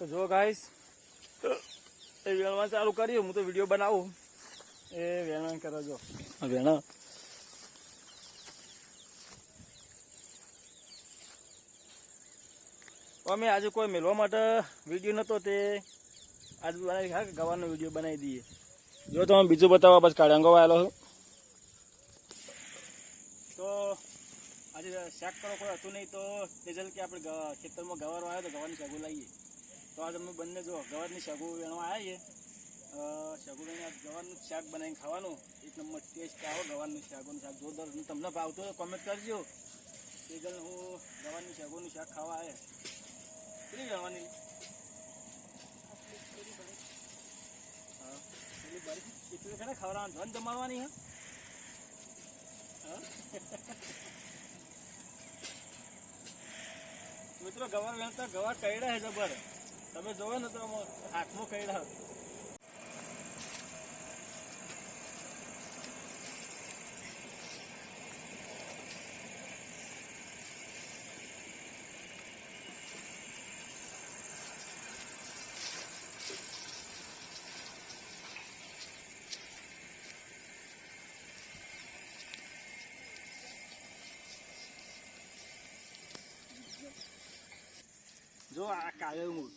તો જો ગાઈસ એ વેણવા ચાલુ કર્યું, હું તો વિડીયો બનાવું. એ વેણવા કરો જો વેણા અમે આજે કોઈ મેળવા માટે વિડીયો નતો તે આજ બનાવી હા ગવાનો વિડીયો બનાવી દઈએ. જો તમે બીજું બતાવવા બસ કાળંગો આવેલો છું. તો આજે શાક કરો કોઈ હતું નહીં, તો તેજલ કે આપણે ખેતરમાં ગવારો આવ્યો તો ગવાની શાગુ લાવીએ. તો આજે અમે બંને જો ગવારની શાગુ વેણવા આવીએ. શાગુ વેણી ગવારનું શાક બનાવીને ખાવાનું એક નંબર ટેસ્ટ આવો. ગવારનું શાકનું શાક જોરદાર. તમને ભાવતું હોય કોમેન્ટ કરજો. તેજલ હું ગવારની શાગુનું શાક ખાવા આવે કેટલી ગવાની હા પેલી બારી એટલી ખરા ખવડાવવાનું ધન જમાડવાની હા. મિત્રો ગવાર વેણતા ગવાર કઈડા હે જબર. તમે જોવો ને તો હાથમાં કઈડા. જો આ કાલે હું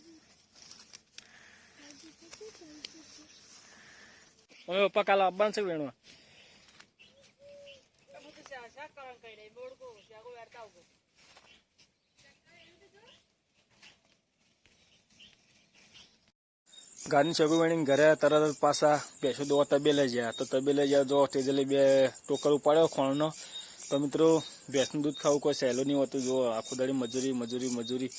હવે પપ્પા કાલે આવવાનું છે વેણવા. ગારની સગુ વેણીને ઘરે તરત જ પાછા ભેંસો દોવા તબેલે ગયા. તો તબેલે ગયા જો તેજલે બે ટોકર ઉપાડ્યો ખોણનો. તો મિત્રો ભેંસનું દૂધ ખાવું કોઈ સહેલું નહીં હોતું. જો આખો દાડી મજૂરી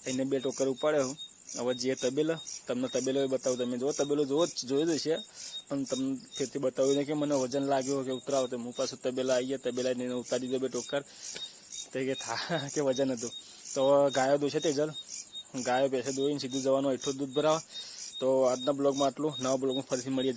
એને બે ટોકર ઉપાડ્યો. હવે જે તબેલો તમને તબેલો બતાવું. તમે જો તબેલો જોઈ જ છે પણ તમને ફેરથી બતાવ્યું નહીં કે મને વજન લાગ્યો કે ઉતરાવો. તો હું પાછું તબેલા આવી ગયા. તબેલા એને ઉતારી દીધો બે ટોકર. તો કે થા કે વજન હતું. તો ગાયો દોશે તેજલ ગાયો ભેંસે દોઈને સીધું જવાનું એટલું દૂધ ભરાવા. તો આજના બ્લોગમાં આટલું. નવા બ્લોગમાં ફરીથી મળીએ.